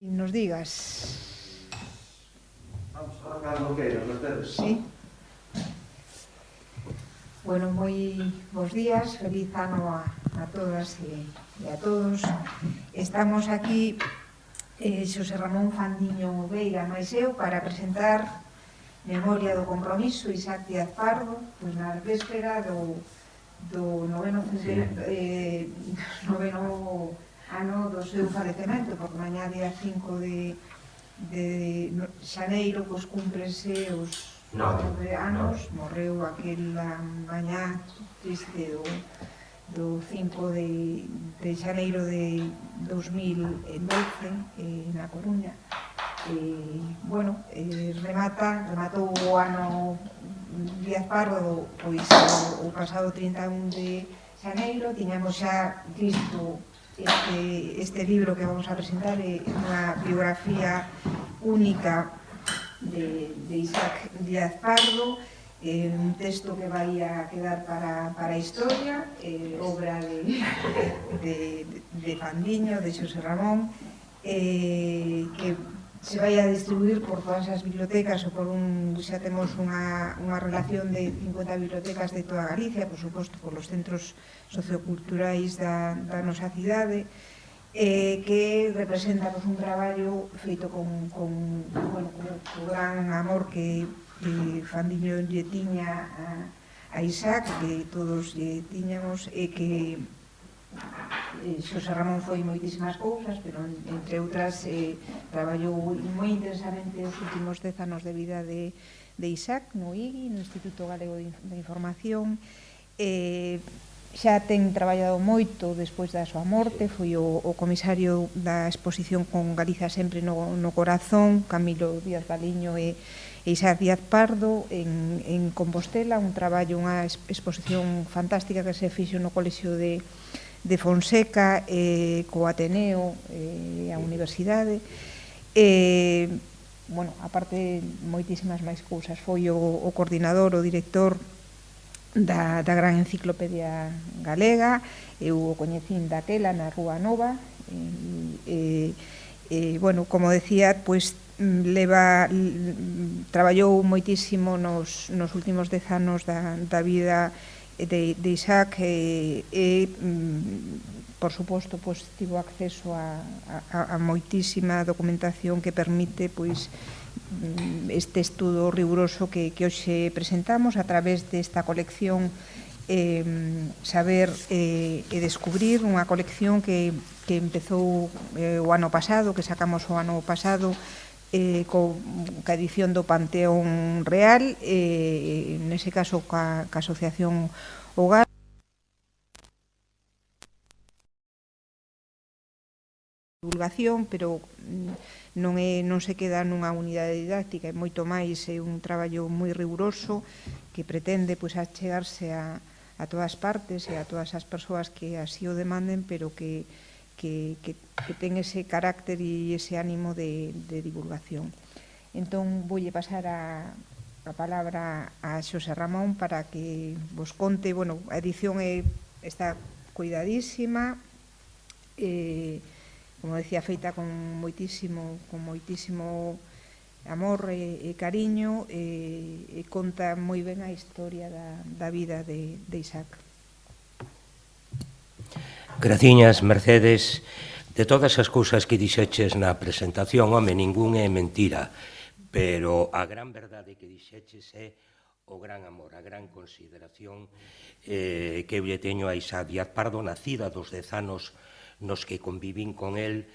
Nos digas. Vamos a arrancar lo que nos tedes. Sí. Bueno, moi bons días, feliz ano a todas e a todos. Estamos aquí, Xosé Ramón Fandiño Veira máis eu, para presentar Memoria do Compromiso, Isaac Díaz Pardo, pois na véspera do noveno ano do seu falecemento, porque mañá día 5 de xaneiro pois cúmprense os 9 anos. Morreu aquela mañá triste do 5 de xaneiro de 2012 na Coruña. Rematou o ano Díaz Pardo pois o pasado 31 de xaneiro. Tiñamos xa visto este libro que vamos a presentar, unha biografía única de Isaac Díaz Pardo, un texto que vai a quedar para a historia, obra de Fandiño, de Xosé Ramón, que se vai a distribuir por todas as bibliotecas, xa temos unha relación de 50 bibliotecas de toda Galicia, por suposto, polos centros socioculturais da nosa cidade, que representa un traballo feito con gran amor que Fandiño lle tiña a Isaac, que todos lle tiñamos, e que Xosé Ramón foi moitísimas cousas, pero entre outras traballou moi intensamente os últimos 10 anos de vida de Isaac no IGI, no Instituto Galego de Información. Xa ten traballado moito despois da súa morte, foi o comisario da exposición Con Galiza sempre no corazón, Camilo Díaz Baliño e Isaac Díaz Pardo en Compostela, un traballo, unha exposición fantástica que se fixo no Colexio de Fonseca, co Ateneo e a Universidade. Aparte moitísimas máis cousas, foi o coordinador, o director da gran enciclopedia galega. Eu o coñecín daquela na Rúa Nova. Como decía, pois traballou moitísimo nos últimos 10 anos da vida de Isaac, por suposto, tivo acceso a moitísima documentación que permite este estudo riguroso que hoxe presentamos a través desta colección Saber e Descubrir, unha colección que empezou o ano pasado, que sacamos o ano pasado, ca edición do Panteón Real, nese caso ca Asociación Hogar. Divulgación, pero non se queda nunha unidade didáctica, é moito máis, é un traballo moi riguroso que pretende achegarse a todas partes e a todas as persoas que así o demanden, pero que ten ese carácter e ese ánimo de divulgación. Entón, voulle pasar a palabra a Xosé Ramón para que vos conte. A edición está cuidadísima, como decía, feita con moitísimo amor e cariño, e conta moi ben a historia da vida de Isaac. Graciñas, Mercedes. De todas as cousas que dixeches na presentación, home, ningún é mentira, pero a gran verdade que dixeches é o gran amor, a gran consideración que eu lle teño a Isaac Díaz Pardo, nacida dos 10 anos nos que convivín con el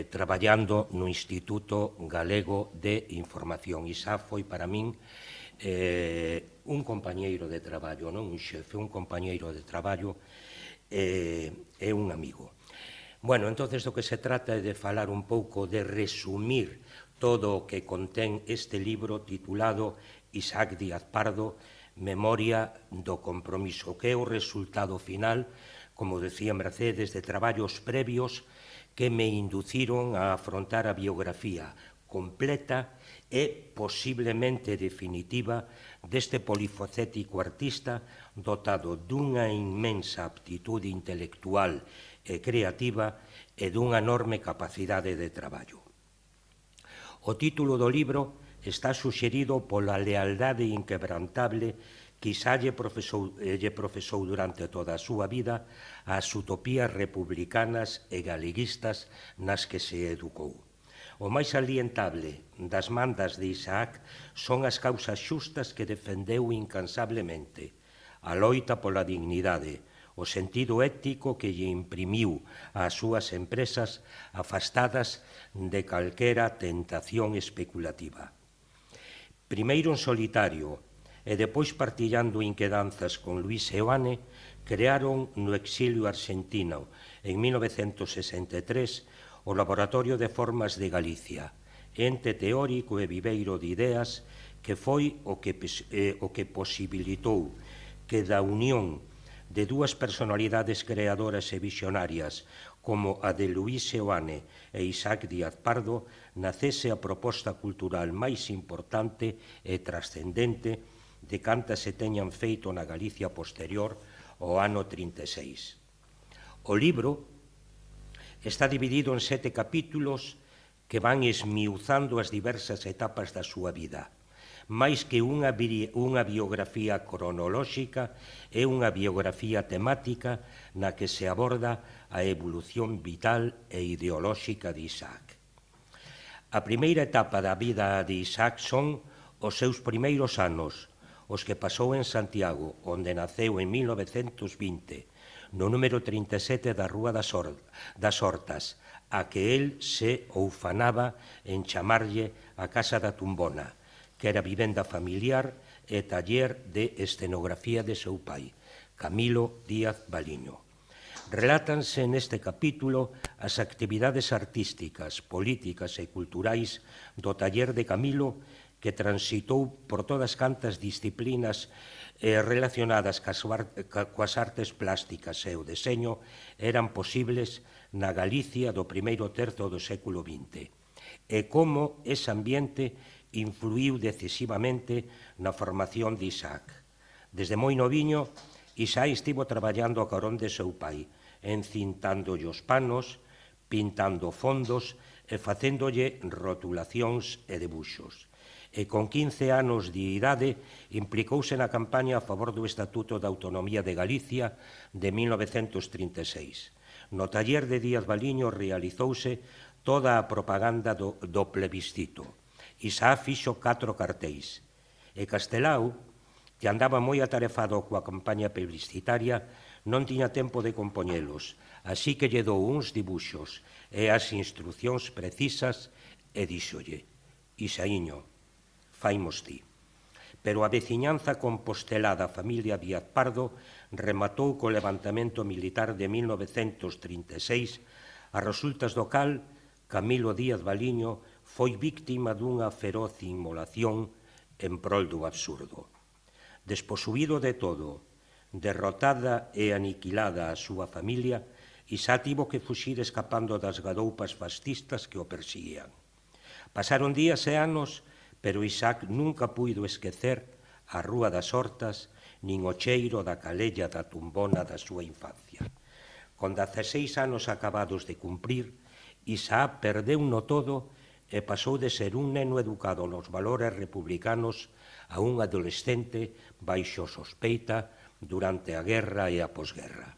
traballando no Instituto Galego de Información. Isaac foi para min un compañeiro de traballo, non un xefe, un compañeiro de traballo e un amigo. Entonces do que se trata é de falar un pouco, de resumir todo o que contén este libro titulado Isaac Díaz Pardo, Memoria do Compromiso, que é o resultado final, como decía Mercedes, de traballos previos que me induciron a afrontar a biografía completa e posiblemente definitiva deste polifacético artista dotado dunha inmensa aptitude intelectual e creativa e dunha enorme capacidade de traballo. O título do libro está suxerido pola lealdade inquebrantable que xa lle profesou durante toda a súa vida as utopías republicanas e galeguistas nas que se educou. O máis salientable das mandas de Isaac son as causas xustas que defendeu incansablemente, a loita pola dignidade, o sentido ético que lle imprimiu ás súas empresas afastadas de calquera tentación especulativa. Primeiro en solitario e depois partillando inquedanzas con Luis Seoane, crearon no exilio argentino en 1963 o Laboratorio de Formas de Galicia, ente teórico e viveiro de ideas que foi o que posibilitou que da unión de dúas personalidades creadoras e visionarias como a de Luis Seoane e Isaac Díaz Pardo nacese a proposta cultural máis importante e trascendente de cantas se teñan feito na Galicia posterior ao ano 36. O libro está dividido en 7 capítulos que van esmiuzando as diversas etapas da súa vida. Máis que unha biografía cronolóxica, é unha biografía temática na que se aborda a evolución vital e ideolóxica de Isaac. A primeira etapa da vida de Isaac son os seus primeiros anos, os que pasou en Santiago, onde naceu en 1920, no número 37 da Rúa das Hortas, a que el se oufanaba en chamarlle a Casa da Tumbona, que era vivenda familiar e taller de escenografía de seu pai, Camilo Díaz Baliño. Relátanse neste capítulo as actividades artísticas, políticas e culturais do taller de Camilo, que transitou por todas cantas disciplinas relacionadas coas artes plásticas e o deseño eran posibles na Galicia do primeiro terzo do século XX, e como ese ambiente influiu decisivamente na formación de Isaac. Desde moi noviño, Isaac estivo traballando a carón de seu pai, encintándolle os panos, pintando fondos e facéndolle rotulacións e debuxos. E con 15 anos de idade implicouse na campaña a favor do Estatuto de Autonomía de Galicia de 1936. No taller de Díaz Baliño realizouse toda a propaganda do plebiscito. Isaac fixo 4 cartéis, e Castelao, que andaba moi atarefado coa campaña publicitaria, non tiña tempo de compoñelos, así que lle dou uns dibuxos e as instruccións precisas e díxolle: Isaíño, faimos ti. Pero a veciñanza compostelá da familia Díaz Pardo rematou co levantamento militar de 1936, a resultas do cal Camilo Díaz Baliño foi víctima dunha feroz inmolación en prol do absurdo. Desposuído de todo, derrotada e aniquilada a súa familia, Isaac tivo que fuxir escapando das gadoupas fascistas que o persiguían. Pasaron días e anos, pero Isaac nunca puido esquecer a Rúa das Hortas nin o cheiro da calella da Tumbona da súa infancia. Con 16 anos acabados de cumprir, Isaac perdeuno todo e pasou de ser un neno educado nos valores republicanos a un adolescente baixo sospeita durante a guerra e a posguerra.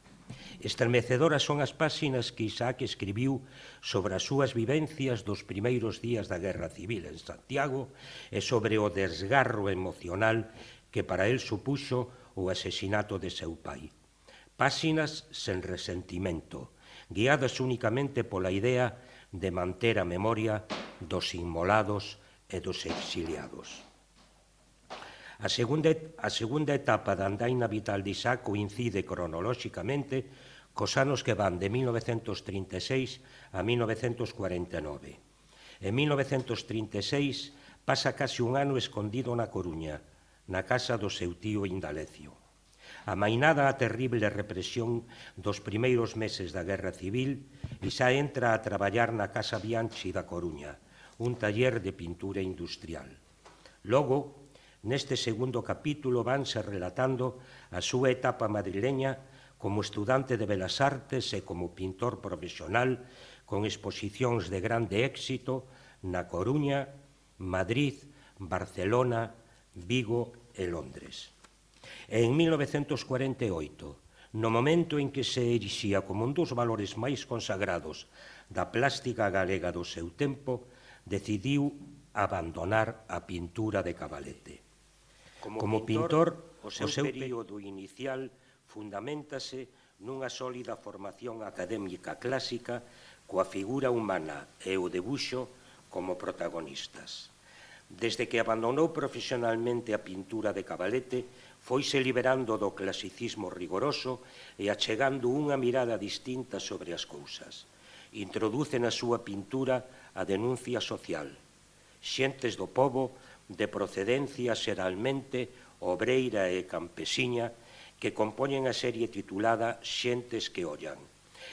Estremecedoras son as páxinas que Isaac escribiu sobre as súas vivencias dos primeiros días da Guerra Civil en Santiago e sobre o desgarro emocional que para el supuxo o asesinato de seu pai. Páxinas sen resentimento, guiadas únicamente pola idea de manter a memoria dos inmolados e dos exiliados. A segunda etapa da andaina vital de Isaac coincide cronolóxicamente cos anos que van de 1936 a 1949. En 1936 pasa case un ano escondido na Coruña, na casa do seu tío Indalecio. Amainada a terrible represión dos primeiros meses da Guerra Civil, Isaac entra a traballar na Casa Bianchi da Coruña, un taller de pintura industrial. Logo, neste segundo capítulo vanse relatando a súa etapa madrileña como estudante de Belas Artes e como pintor profesional con exposicións de grande éxito na Coruña, Madrid, Barcelona, Vigo e Londres. E en 1948, no momento en que se erixía como un dos valores máis consagrados da plástica galega do seu tempo, decidiu abandonar a pintura de cabalete. Como pintor, o seu período inicial fundamentase nunha sólida formación académica clásica coa figura humana e o debuxo como protagonistas. Desde que abandonou profesionalmente a pintura de cabalete, foise liberando do clasicismo rigoroso e achegando unha mirada distinta sobre as cousas. Introduce na súa pintura a denuncia social. Xentes do pobo, de procedencia xeralmente obreira e campesiña, que compoñen a serie titulada Xentes que ollan.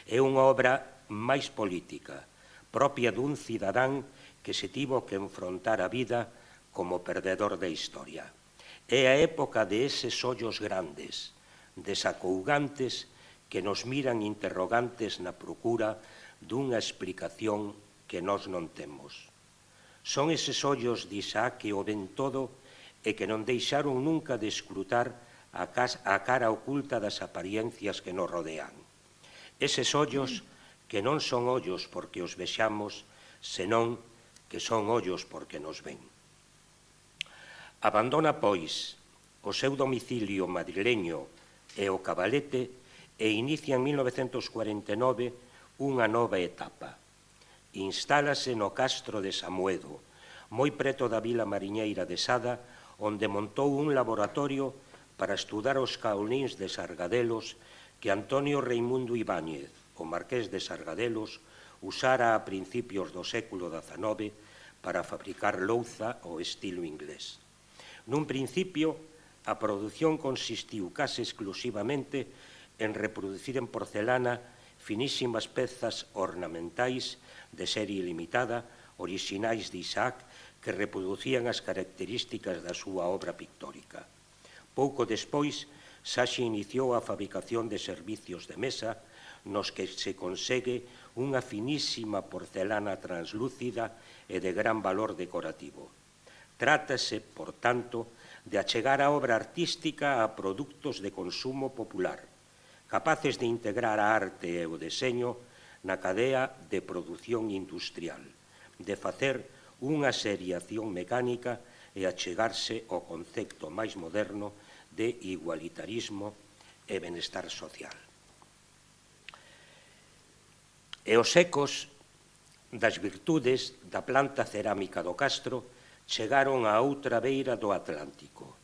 É unha obra máis política, propia dun cidadán que se tivo que enfrontar a vida como perdedor da historia. É a época de eses ollos grandes, desacougantes, que nos miran interrogantes na procura dunha explicación que nós non temos. Son eses ollos de Isaac que o ven todo e que non deixaron nunca de escrutar a cara oculta das apariencias que nos rodean. Eses ollos que non son ollos porque os vexamos, senón que son ollos porque nos ven. Abandona, pois, o seu domicilio madrileño e o cabalete e inicia en 1949 unha nova etapa. Instálase no castro de Samuedo, moi preto da vila mariñeira de Sada, onde montou un laboratorio para estudar os caolíns de Sargadelos que Antonio Reimundo Ibáñez, o marqués de Sargadelos, usara a principios do século XIX para fabricar louza ao estilo inglés. Nun principio, a produción consistiu case exclusivamente en reproducir en porcelana finísimas pezas ornamentais de serie limitada, orixinais de Isaac, que reproducían as características da súa obra pictórica. Pouco despois, xa se iniciou a fabricación de servicios de mesa, nos que se consegue unha finísima porcelana translúcida e de gran valor decorativo. Trátase, por tanto, de achegar a obra artística a produtos de consumo popular, capaces de integrar a arte e o deseño na cadea de produción industrial, de facer unha seriación mecánica e achegarse ao concepto máis moderno de igualitarismo e benestar social. E os ecos das virtudes da planta cerámica do castro chegaron á outra beira do Atlántico.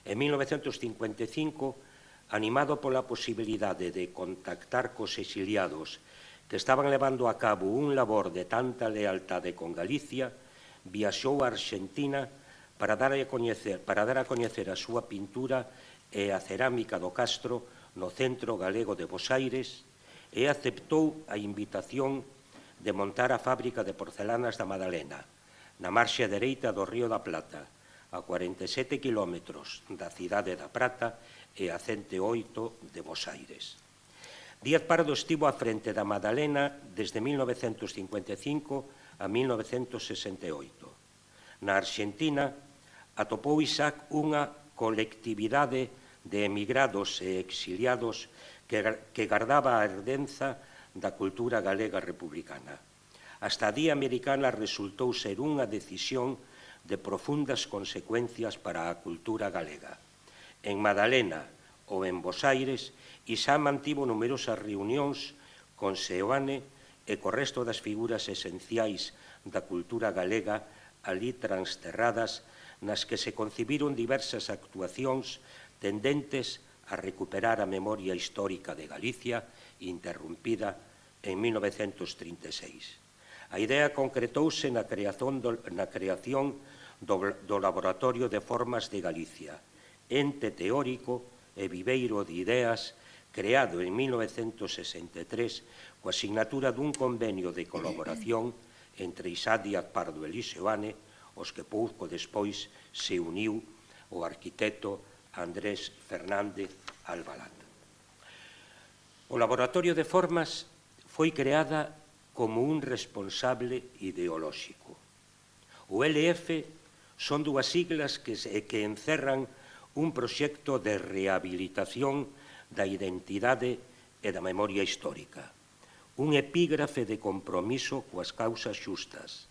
En 1955, animado pola posibilidade de contactar cos exiliados que estaban levando a cabo un labor de tanta lealtade con Galicia, viaxou a Arxentina para dar a coñecer a súa pintura e a cerámica do castro no Centro Galego de Bos Aires e aceptou a invitación de montar a fábrica de porcelanas da Madalena, na marxe dereita do Río da Plata, a 47 kilómetros da cidade da Prata e a 108 de Bos Aires. Díaz Pardo estivo á frente da Madalena desde 1955 a 1968. Na Arxentina atopou Isaac unha colectividade de emigrados e exiliados que gardaba a herdenza da cultura galega republicana. A estadía americana resultou ser unha decisión de profundas consecuencias para a cultura galega. En Madalena ou en Bos Aires, Isaac mantivo numerosas reunións con Seoane e co resto das figuras esenciais da cultura galega ali transterradas, nas que se concibiron diversas actuacións tendentes a recuperar a memoria histórica de Galicia, interrumpida en 1936. A idea concretouse na creación do Laboratorio de Formas de Galicia, ente teórico e viveiro de ideas creado en 1963 coa asignatura dun convenio de colaboración entre Isá Díaz Pardo e Luis Seoane, os que pouco despois se uniu o arquitecto Andrés Fernández Albalat. O Laboratorio de Formas foi creada como un responsable ideolóxico. O LF son dúas siglas que encerran un proxecto de rehabilitación da identidade e da memoria histórica, un epígrafe de compromiso coas causas xustas,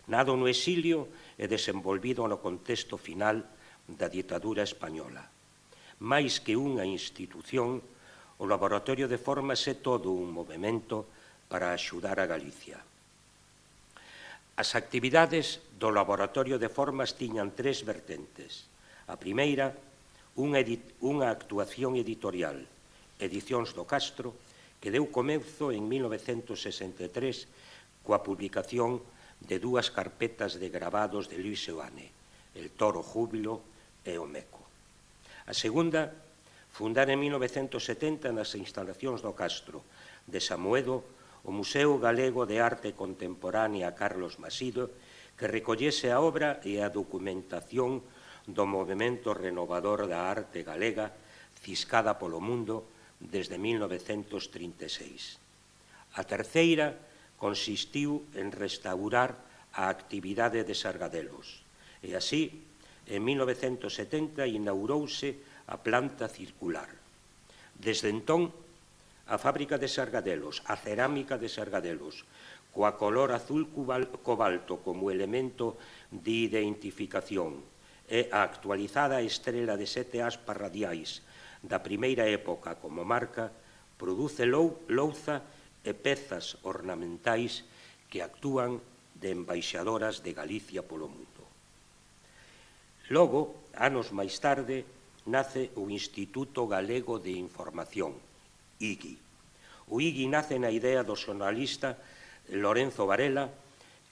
nado no exilio e desenvolvido no contexto final da ditadura española. Mais que unha institución, o Laboratorio de Formas é todo un movimento para axudar a Galicia. As actividades do Laboratorio de Formas tiñan tres vertentes. A primeira, unha actuación editorial, Edicións do Castro, que deu comezo en 1963 coa publicación de dúas carpetas de gravados de Luis Seoane, El Toro Júbilo e O Meco. A segunda, fundada en 1970 nas instalacións do Castro de Samoedo, o Museo Galego de Arte Contemporánea Carlos Masido, que recollese a obra e a documentación do movimento renovador da arte galega ciscada polo mundo desde 1936. A terceira consistiu en restaurar a actividade de Sargadelos e así, en 1970, inaurouse a planta circular. Desde entón, a fábrica de Sargadelos, a cerámica de Sargadelos, coa color azul cobalto como elemento de identificación, e a actualizada estrela de 7 aspas radiais da primeira época como marca, produce louza e pezas ornamentais que actúan de embaixadoras de Galicia polo mundo. Logo, anos máis tarde, nace o Instituto Galego de Información, IGI. O IGI nace na idea do xornalista Lorenzo Varela,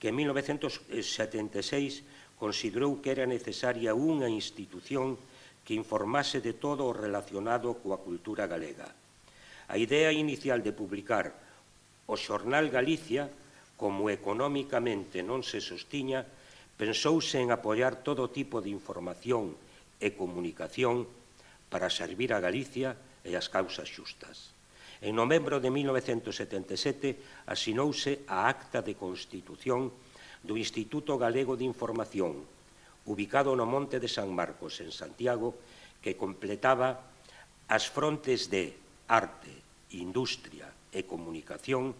que en 1976 considerou que era necesaria unha institución que informase de todo o relacionado coa cultura galega. A idea inicial de publicar o xornal Galicia, como económicamente non se sostiña, pensouse en apoiar todo tipo de información e comunicación para servir a Galicia e as causas xustas. En novembro de 1977 asinouse a Acta de Constitución do Instituto Galego de Información, ubicado no Monte de San Marcos, en Santiago, que completaba as frontes de arte, industria e comunicación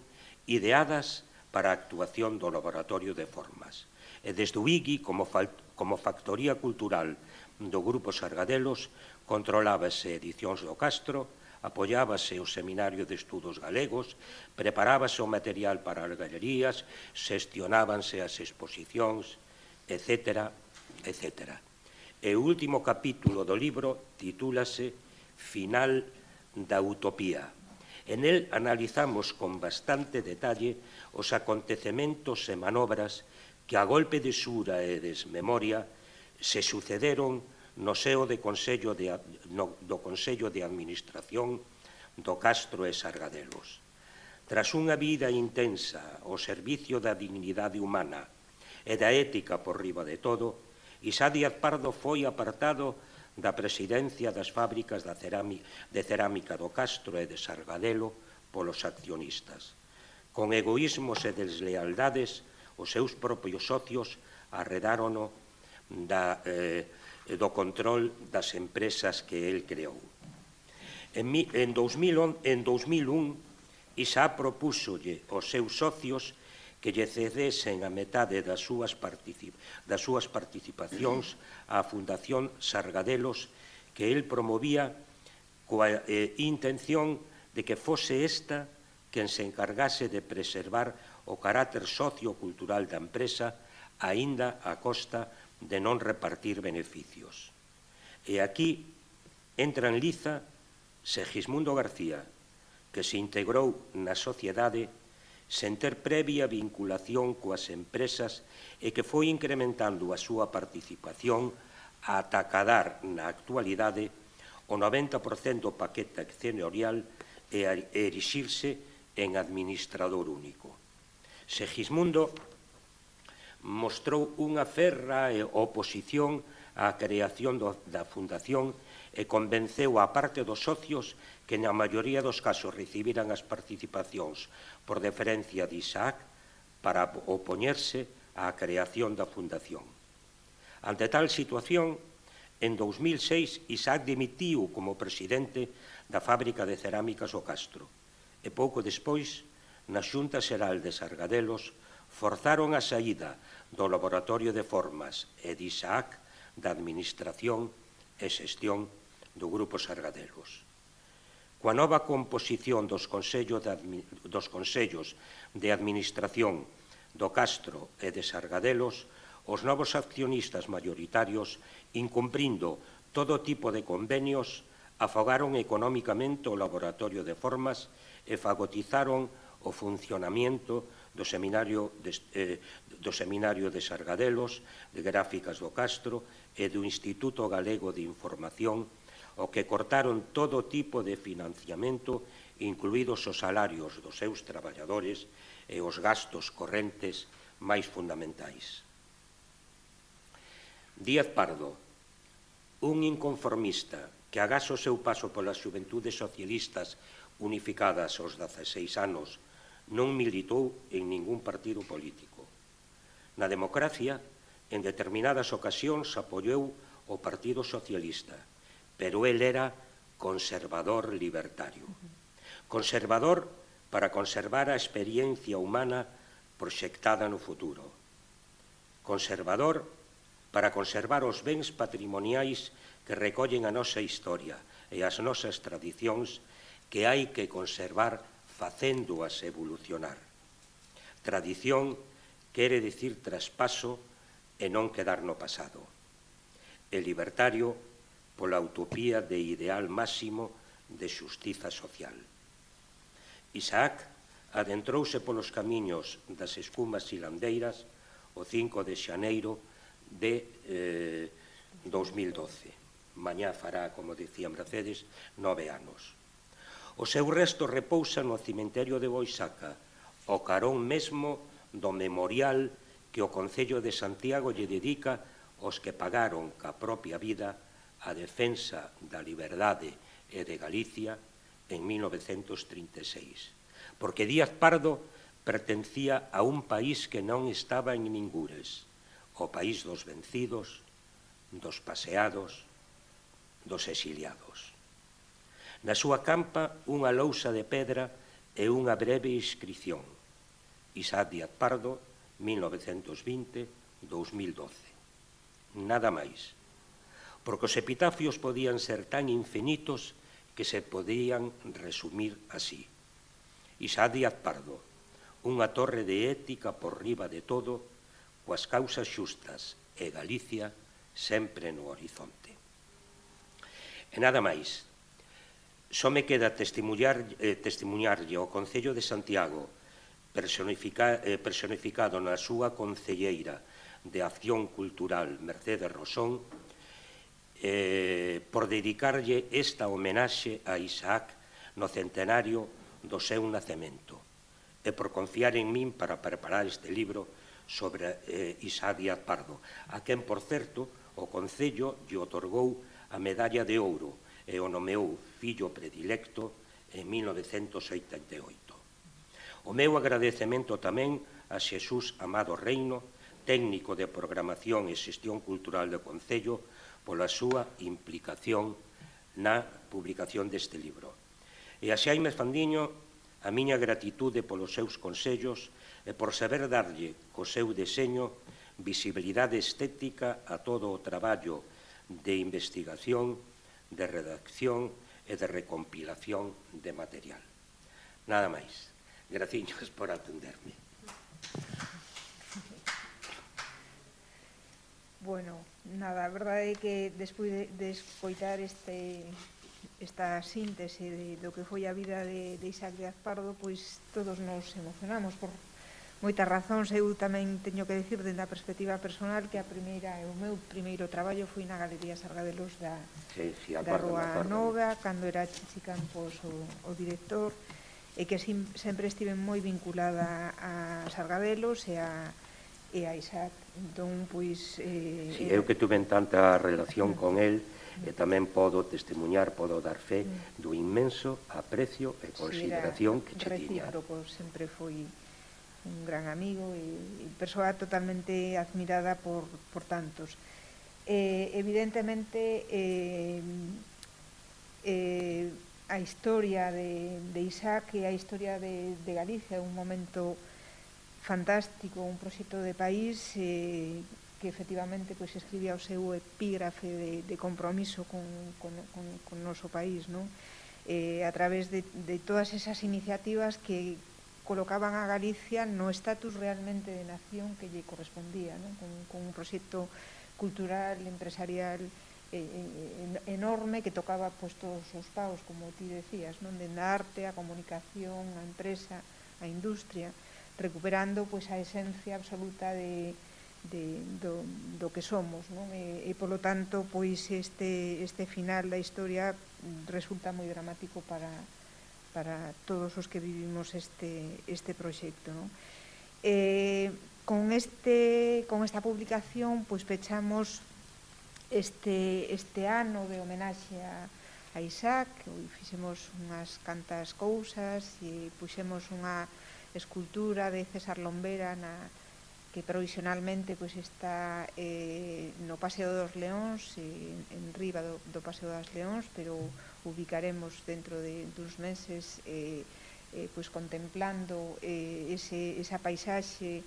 ideadas para a actuación do Laboratorio de Formas. E desde o IGI, como factoría cultural do Grupo Sargadelos, controlábase Edicións do Castro, apoiábase o Seminario de Estudos Galegos, preparábase o material para as galerías, xestionábanse as exposicións, etc., etc. E o último capítulo do libro titúlase Final da Utopía. En el analizamos con bastante detalle os acontecementos e manobras que a golpe de xura e desmemoria se sucederon no seo do Consello de Administración do Castro e Sargadelos. Tras unha vida intensa ao servicio da dignidade humana e da ética por riba de todo, Isá Díaz Pardo foi apartado da presidencia das fábricas de cerámica do Castro e de Sargadelo polos accionistas. Con egoísmos e deslealdades, os seus propios socios arredárono do control das empresas que el creou. En 2001, Isá propúxolle aos seus socios que lle cedesen a metade das súas participacións á Fundación Sargadelos, que el promovía coa intención de que fose esta quen se encargase de preservar o carácter sociocultural da empresa, aínda a costa de non repartir beneficios. E aquí entra en liza Segismundo García, que se integrou na sociedade sen ter previa vinculación coas empresas e que foi incrementando a súa participación ata acadar na actualidade o 90% do paquete accionarial e erixirse en administrador único. Segismundo mostrou unha ferra oposición á creación da Fundación e convenceu a parte dos socios que na maioría dos casos recibiran as participacións por deferencia de Isaac para opoñerse á creación da Fundación. Ante tal situación, en 2006, Isaac dimitiu como presidente da fábrica de cerámicas O Castro e pouco despois, na Xunta Xeral de Sargadelos, forzaron a saída do Laboratorio de Formas e de Isaac da Administración e Xestión do Grupo Sargadelos. Coa nova composición dos consellos de administración do Castro e de Sargadelos, os novos accionistas maioritarios, incumprindo todo tipo de convenios, afogaron económicamente o Laboratorio de Formas e fagotizaron o funcionamento do Seminario de Sargadelos, de Gráficas do Castro e do Instituto Galego de Información, o que cortaron todo tipo de financiamento, incluídos os salarios dos seus traballadores e os gastos correntes máis fundamentais. Díaz Pardo, un inconformista que agás o seu paso polas xuventudes socialistas unificadas aos 16 anos non militou en ningún partido político. Na democracia, en determinadas ocasións apoiou o Partido Socialista, pero el era conservador libertario. Conservador para conservar a experiencia humana proxectada no futuro. Conservador para conservar os bens patrimoniais que recollen a nosa historia e as nosas tradicións que hai que conservar facéndoas evolucionar. Tradición quere dicir traspaso e non quedar no pasado. E libertario pola utopía de ideal máximo de xustiza social. Isaac adentrouse polos camiños das escumas silandeiras o 5 de xaneiro de 2012. Mañá fará, como dicía Mercedes, 9 anos. O seu resto repousa no cemiterio de Boisaca, o carón mesmo do memorial que o Concello de Santiago lle dedica aos que pagaron ca propia vida a defensa da liberdade e de Galicia en 1936. Porque Díaz Pardo pertencía a un país que non estaba en ningures, o país dos vencidos, dos paseados, dos exiliados. Na súa campa, unha lousa de pedra e unha breve inscripción. Isaac Díaz Pardo, 1920-2012. Nada máis. Porque os epitafios podían ser tan infinitos que se podían resumir así. Isaac Díaz Pardo, unha torre de ética por riba de todo, coas causas xustas e Galicia sempre no horizonte. E nada máis. Só me queda testemunharlle ao Concello de Santiago, personificado na súa concelleira de Acción Cultural, Mercedes Rosón, por dedicarlle esta homenaxe a Isaac no centenario do seu nacemento e por confiar en min para preparar este libro sobre Isaac Díaz Pardo, a quen, por certo, o Concello lle otorgou a medalla de ouro e o nomeou fillo predilecto en 1988. O meu agradecemento tamén a Xesús Amado Reino, técnico de programación e xestión cultural do Concello, pola súa implicación na publicación deste libro. E a Xaime Fandiño, a miña gratitude polos seus consellos e por saber darlle co seu deseño visibilidade estética a todo o traballo de investigación, de redacción e de recompilación de material. Nada máis. Graciños por atenderme. Bueno, nada, a verdade é que despois de escoitar esta síntese do que foi a vida de Isaac Díaz Pardo, pois todos nos emocionamos por moitas razóns. Eu tamén teño que decir, dende a perspectiva personal, que o meu primeiro traballo foi na Galería Sargadelos da Rúa Nova, cando era Chichi Campos o director, e que sempre estive moi vinculada a Sargadelos e e a Isaac. Entón, pois... Si, eu que tuve tanta relación con el, e tamén podo testemunhar, podo dar fe do inmenso aprecio e consideración que che tiña. Recíproco, sempre foi un gran amigo e persoa totalmente admirada por tantos. Evidentemente, a historia de Isaac e a historia de Galicia é un momento fantástico, un proxecto de país que efectivamente escribía o seu epígrafe de compromiso con o noso país, a través de todas esas iniciativas que colocaban a Galicia no estatus realmente de nación que lle correspondía, con un proxecto cultural, empresarial enorme que tocaba todos os paus, como ti decías, dende a arte, a comunicación, a empresa, a industria, recuperando a esencia absoluta do que somos, e polo tanto este final da historia resulta moi dramático para todos os que vivimos este proxecto. Con esta publicación pechamos este ano de homenaxe a Isaac. Fixemos unhas cantas cousas e puxemos unha escultura de César Lombera que provisionalmente está no Paseo dos Leóns, en riba do Paseo das Leóns, pero ubicaremos dentro duns meses contemplando esa paisaxe,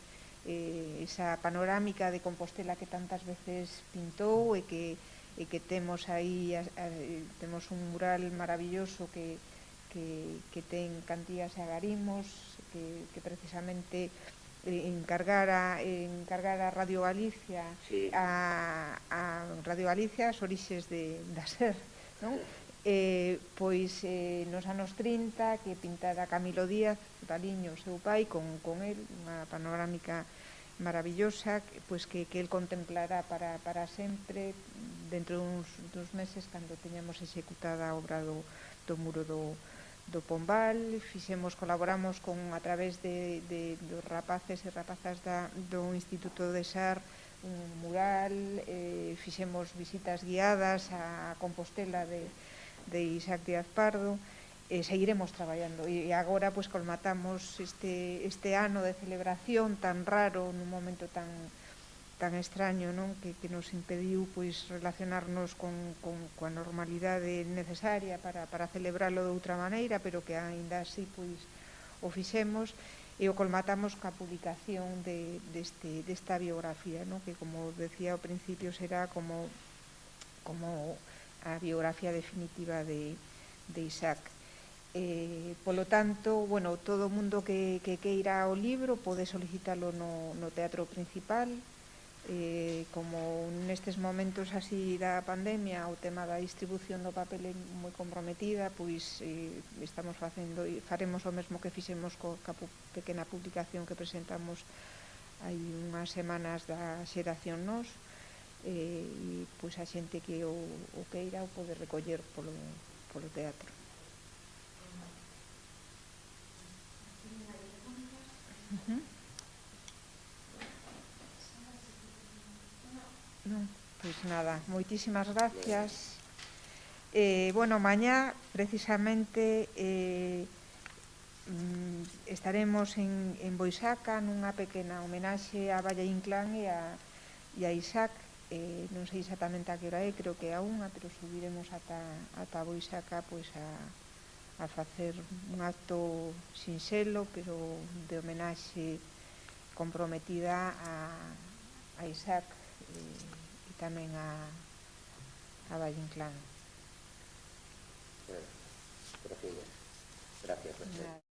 esa panorámica de Compostela que tantas veces pintou e que temos aí, temos un mural maravilloso que ten Cantigas e Agarimos, que precisamente encargar a Radio Galicia a Radio Galicia as orixes da SER, nos anos 30, que pintara Camilo Díaz Baliño, o seu pai, con el, unha panorámica maravillosa que el contemplará para sempre dentro duns meses cando teñamos executada a obra do muro do Pombal. Colaboramos a través dos rapaces e rapazas do Instituto de SAR un mural, fixemos visitas guiadas a Compostela de Isaac Díaz Pardo, seguiremos traballando e agora colmatamos este ano de celebración tan raro nun momento tan extraño que nos impediu relacionarnos coa normalidade necesaria para celebralo de outra maneira, pero que aínda así o fixemos e o colmatamos coa publicación desta biografía, que, como decía ao principio, será como a biografía definitiva de Isaac. Polo tanto, todo o mundo que queira o libro pode solicitalo no Teatro Principal. Como nestes momentos así da pandemia o tema da distribución do papel é moi comprometida, estamos faremos o mesmo que fixemos coa pequena publicación que presentamos hai unhas semanas da Xeración Nós, e a xente que o queira o pode recoller polo teatro. Nada, moitísimas gracias. Mañá precisamente estaremos en Boisaca nunha pequena homenaxe a Valle Inclán e a Isaac. Non sei exactamente a que hora é, creo que a 1, pero subiremos ata Boisaca a facer un acto sinxelo, pero de homenaxe comprometida a Isaac e tamén a Valle Inclán. Gracias.